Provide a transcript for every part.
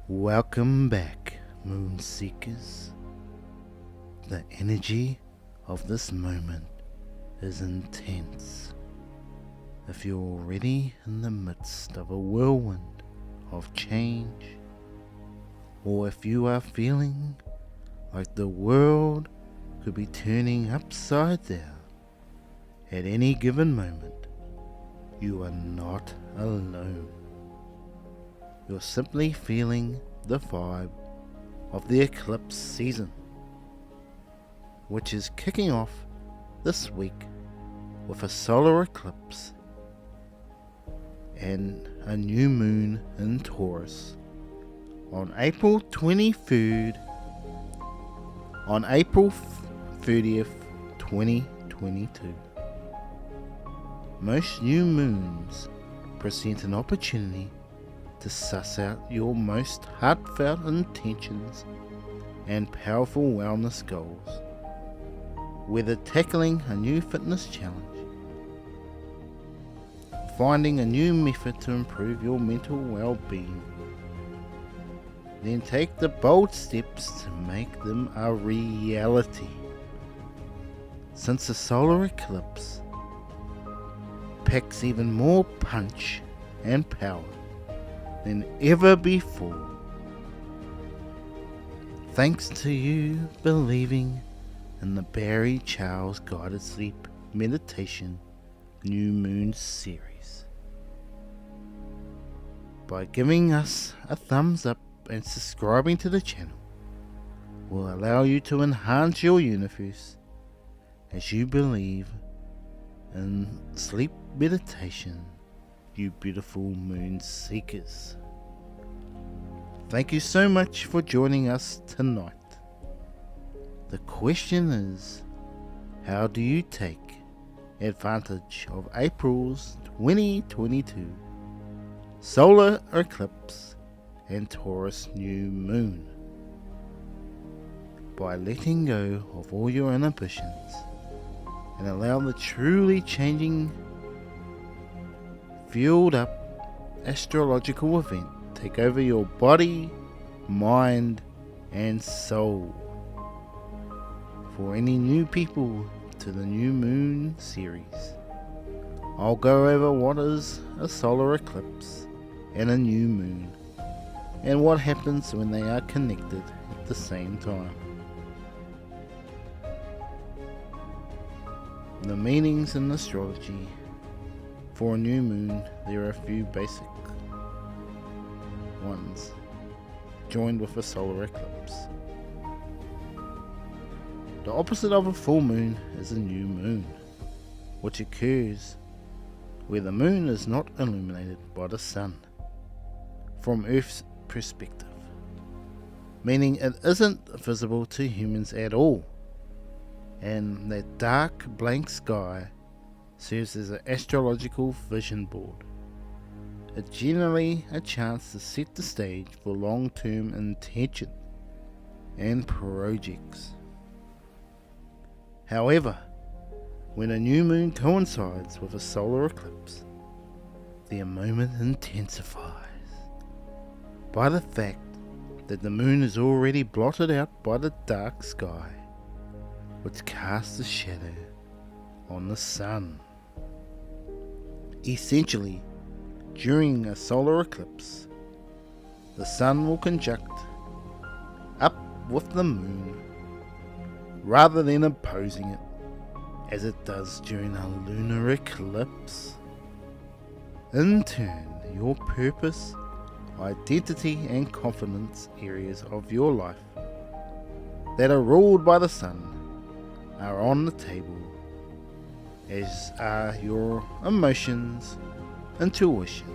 Welcome back, Moon Seekers. The energy of this moment is intense. If you're already in the midst of a whirlwind of change, or if you are feeling like the world could be turning upside down at any given moment, you are not alone. You're simply feeling the vibe of the eclipse season, which is kicking off this week with a solar eclipse and a new moon in Taurus on April 23rd, on April 30th, 2022. Most new moons present an opportunity to suss out your most heartfelt intentions and powerful wellness goals, whether tackling a new fitness challenge, finding a new method to improve your mental well-being, then take the bold steps to make them a reality. Since the solar eclipse packs even more punch and power than ever before, thanks to you believing in the Barry Charles Guided Sleep Meditation New Moon series. By giving us a thumbs up and subscribing to the channel will allow you to enhance your universe as you believe in sleep meditation, you beautiful moon seekers. Thank you so much for joining us tonight. The question is, how do you take advantage of April's 2022 solar eclipse and Taurus new moon? By letting go of all your inhibitions and allow the truly changing, fueled up astrological event take over your body, mind and soul. For any new people to the new moon series, I'll go over what is a solar eclipse and a new moon, and what happens when they are connected at the same time. The meanings in astrology. For a new moon, there are a few basic ones, joined with a solar eclipse. The opposite of a full moon is a new moon, which occurs where the moon is not illuminated by the sun from Earth's perspective, meaning it isn't visible to humans at all, and that dark blank sky serves as an astrological vision board. It's generally a chance to set the stage for long-term intention and projects. However, when a new moon coincides with a solar eclipse, the moment intensifies by the fact that the moon is already blotted out by the dark sky, which casts a shadow on the sun. Essentially, during a solar eclipse, the sun will conjunct up with the moon rather than opposing it, as it does during a lunar eclipse. In turn, your purpose, identity and confidence areas of your life that are ruled by the sun are on the table, as are your emotions, intuition,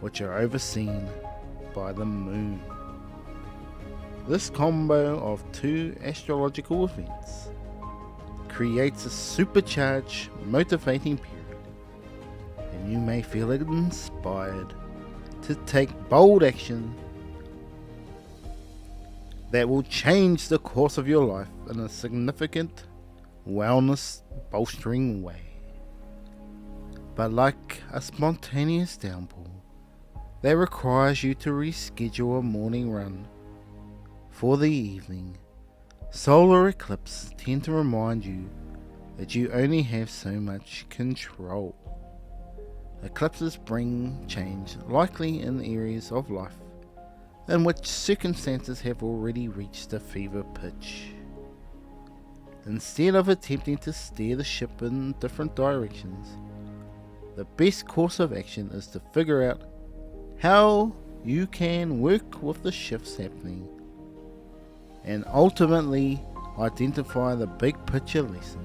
which are overseen by the moon. This combo of two astrological events creates a supercharged, motivating period, and you may feel inspired to take bold action that will change the course of your life in a significant, wellness bolstering way. But like a spontaneous downpour that requires you to reschedule a morning run for the evening. Solar eclipses tend to remind you that you only have so much control. Eclipses bring change, likely in areas of life in which circumstances have already reached a fever pitch. Instead of attempting to steer the ship in different directions, the best course of action is to figure out how you can work with the shifts happening and ultimately identify the big picture lesson.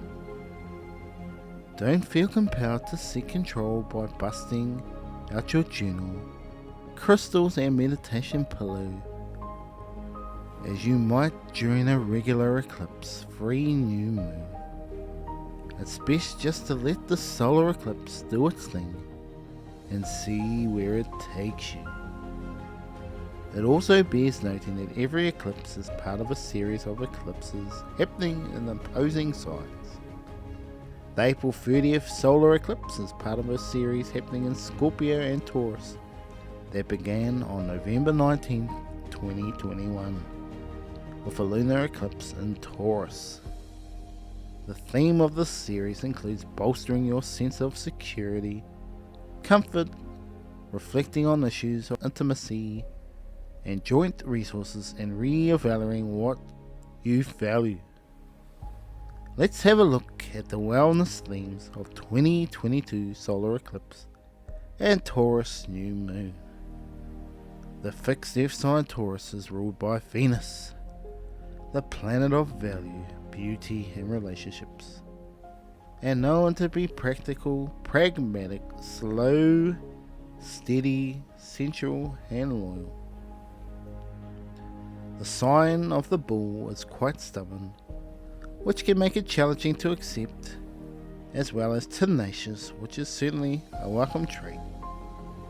Don't feel compelled to seek control by busting out your journal, crystals and meditation pillow, as you might during a regular eclipse-free new moon. It's best just to let the solar eclipse do its thing and see where it takes you. It also bears noting that every eclipse is part of a series of eclipses happening in opposing signs. The April 30th solar eclipse is part of a series happening in Scorpio and Taurus that began on November 19, 2021, with a lunar eclipse in Taurus. The theme of this series includes bolstering your sense of security, comfort, reflecting on issues of intimacy and joint resources, and re-evaluating what you value. Let's have a look at the wellness themes of 2022 solar eclipse and Taurus new moon. The fixed earth sign Taurus is ruled by Venus, the planet of value, beauty and relationships, and known to be practical, pragmatic, slow, steady, sensual and loyal. The sign of the bull is quite stubborn, which can make it challenging to accept, as well as tenacious, which is certainly a welcome trait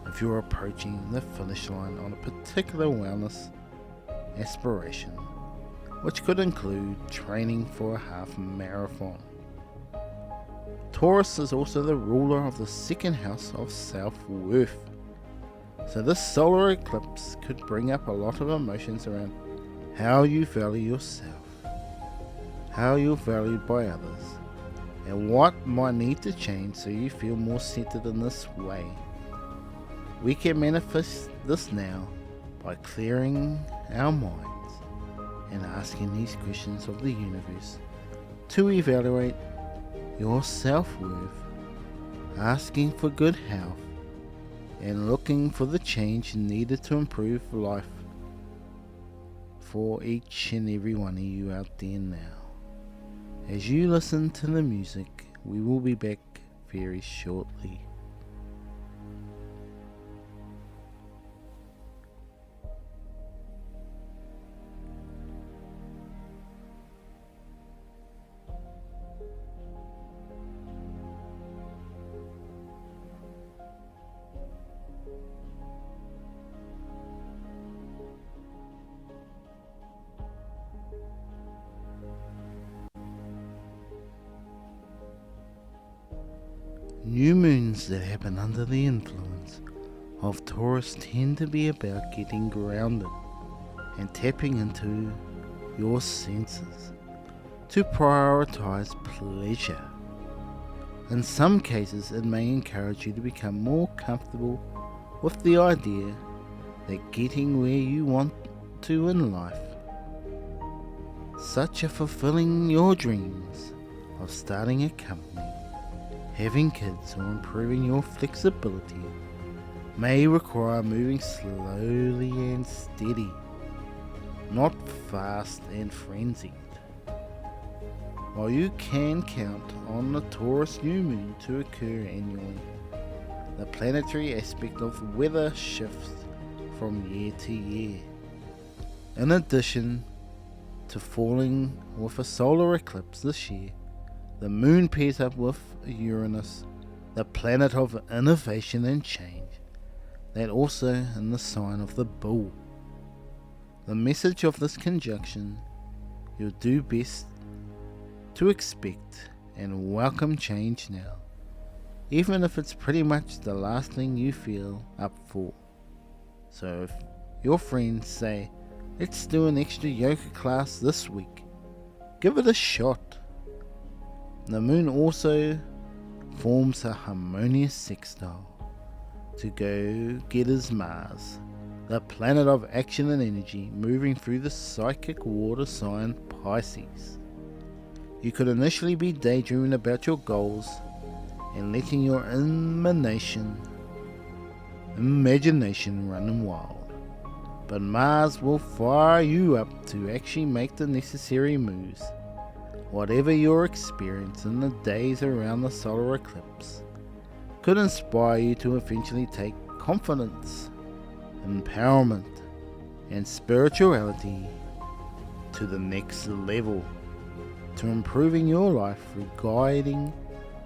if you're approaching the finish line on a particular wellness aspiration, which could include training for a half marathon. Taurus is also the ruler of the second house of self-worth, so this solar eclipse could bring up a lot of emotions around how you value yourself, how you're valued by others, and what might need to change so you feel more centered in this way. We can manifest this now by clearing our minds and asking these questions of the universe to evaluate your self-worth, asking for good health, and looking for the change needed to improve life for each and every one of you out there now. As you listen to the music, we will be back very shortly. New moons that happen under the influence of Taurus tend to be about getting grounded and tapping into your senses to prioritize pleasure. In some cases, it may encourage you to become more comfortable with the idea that getting where you want to in life, such as fulfilling your dreams of starting a company, having kids, or improving your flexibility, may require moving slowly and steady, not fast and frenzied. While you can count on the Taurus new moon to occur annually, the planetary aspect of weather shifts from year to year. In addition to falling with a solar eclipse this year, the moon pairs up with Uranus, the planet of innovation and change, that also in the sign of the bull. The message of this conjunction: you'll do best to expect and welcome change now, even if it's pretty much the last thing you feel up for. So if your friends say, let's do an extra yoga class this week, give it a shot. The moon also forms a harmonious sextile to go-getters Mars, the planet of action and energy, moving through the psychic water sign Pisces. You could initially be daydreaming about your goals and letting your imagination run wild, but Mars will fire you up to actually make the necessary moves. Whatever your experience in the days around the solar eclipse could inspire you to eventually take confidence, empowerment, and spirituality to the next level, to improving your life through guiding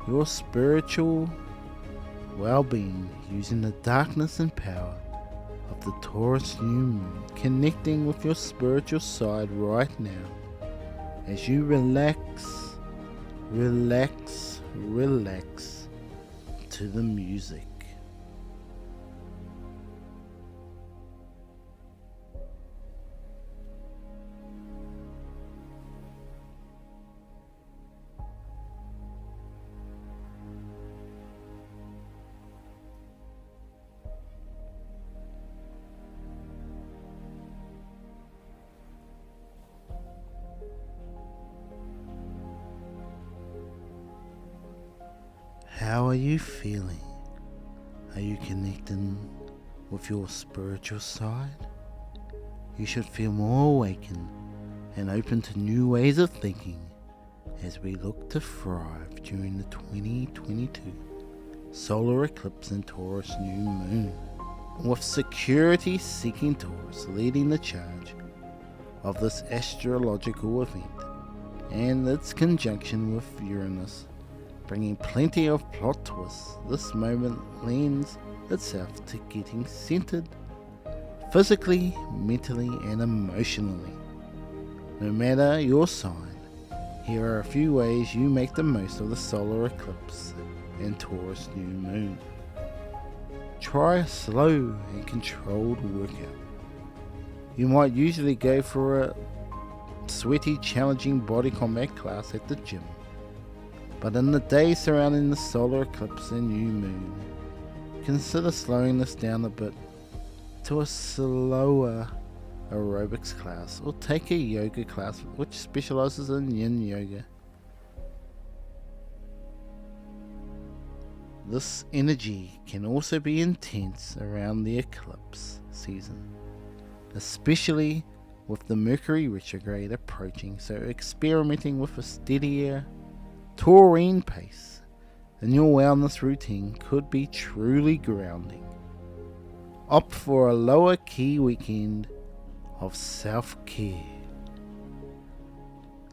your spiritual well-being using the darkness and power of the Taurus new moon, connecting with your spiritual side right now as you relax to the music. How are you feeling? Are you connecting with your spiritual side? You should feel more awakened and open to new ways of thinking as we look to thrive during the 2022 solar eclipse and Taurus new moon, with security seeking Taurus leading the charge of this astrological event and its conjunction with Uranus bringing plenty of plot twists. This moment lends itself to getting centered physically, mentally, and emotionally. No matter your sign, here are a few ways you make the most of the solar eclipse and Taurus new moon. Try a slow and controlled workout. You might usually go for a sweaty, challenging body combat class at the gym, but in the days surrounding the solar eclipse and new moon, consider slowing this down a bit to a slower aerobics class, or take a yoga class which specializes in yin yoga. This energy can also be intense around the eclipse season, especially with the Mercury retrograde approaching, so experimenting with a steadier Taurine pace in your wellness routine could be truly grounding. Opt for a lower key weekend of self-care.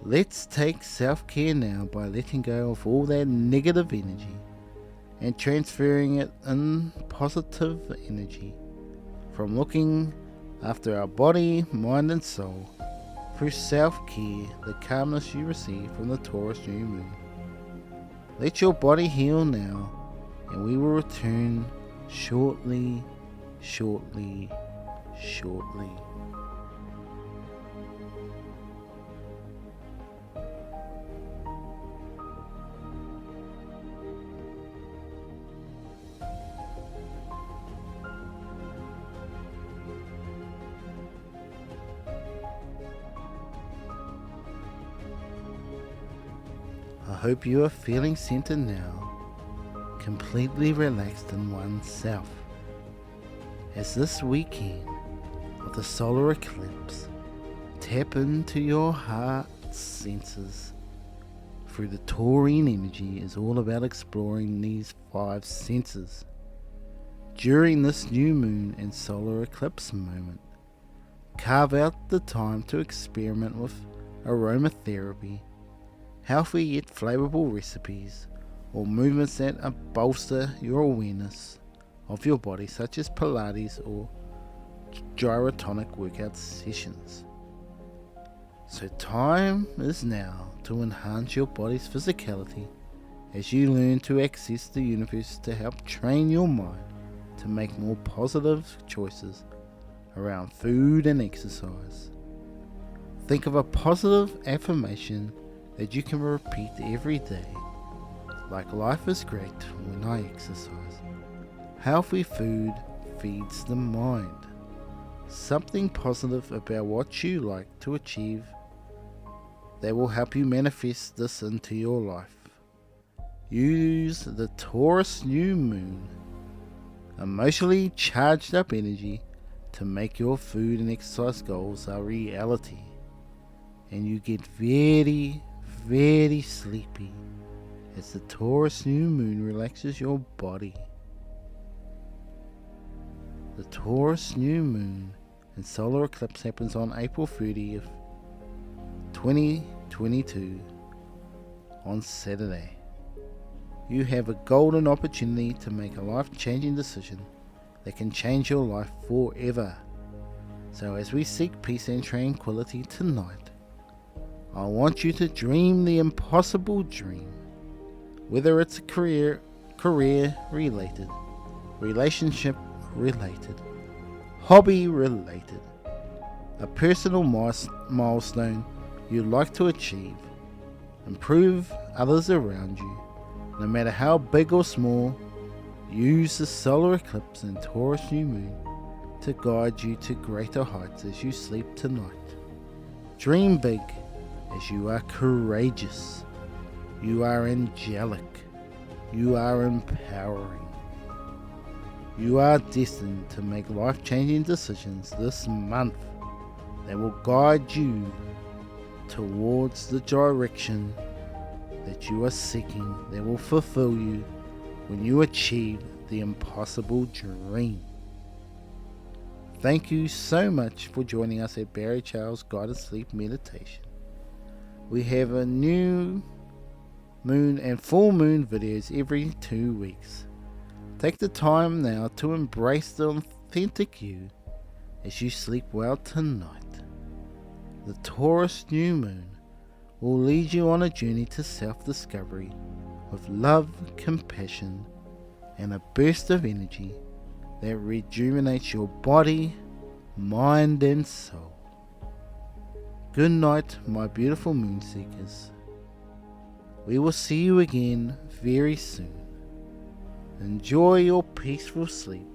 Let's take self-care now by letting go of all that negative energy and transferring it in positive energy from looking after our body, mind and soul through self-care, the calmness you receive from the Taurus new moon. Let your body heal now, and we will return shortly. I hope you are feeling centered now, completely relaxed in oneself. As this weekend of the solar eclipse, tap into your heart's senses. Through the Taurine energy is all about exploring these 5 senses. During this new moon and solar eclipse moment, carve out the time to experiment with aromatherapy, healthy yet flavorful recipes, or movements that bolster your awareness of your body, such as Pilates or gyrotonic workout sessions. So time is now to enhance your body's physicality as you learn to access the universe to help train your mind to make more positive choices around food and exercise. Think of a positive affirmation that you can repeat every day, like life is great when I exercise. Healthy food feeds the mind. Something positive about what you like to achieve that will help you manifest this into your life. Use the Taurus new moon, emotionally charged up energy, to make your food and exercise goals a reality. And you get very, very sleepy as the Taurus new moon relaxes your body. The Taurus new moon and solar eclipse happens on April 30th, 2022 on Saturday. You have a golden opportunity to make a life-changing decision that can change your life forever. So as we seek peace and tranquility tonight, I want you to dream the impossible dream. Whether it's a career related, relationship related, hobby related, a personal milestone you'd like to achieve, improve others around you, no matter how big or small. Use the solar eclipse and Taurus new moon to guide you to greater heights as you sleep tonight. Dream big, as you are courageous, you are angelic, you are empowering. You are destined to make life-changing decisions this month that will guide you towards the direction that you are seeking, that will fulfill you when you achieve the impossible dream. Thank you so much for joining us at Barry Charles Guided Sleep Meditation. We have a new moon and full moon videos every 2 weeks. Take the time now to embrace the authentic you as you sleep well tonight. The Taurus new moon will lead you on a journey to self-discovery with love, compassion, and a burst of energy that rejuvenates your body, mind, and soul. Good night, my beautiful moon seekers. We will see you again very soon. Enjoy your peaceful sleep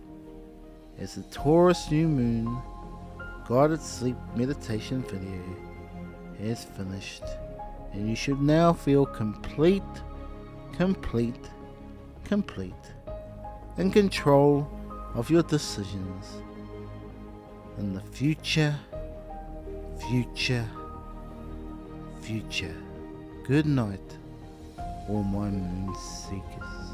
as the Taurus new moon guided sleep meditation video has finished, and you should now feel complete in control of your decisions in the future. Good night, all my moon seekers.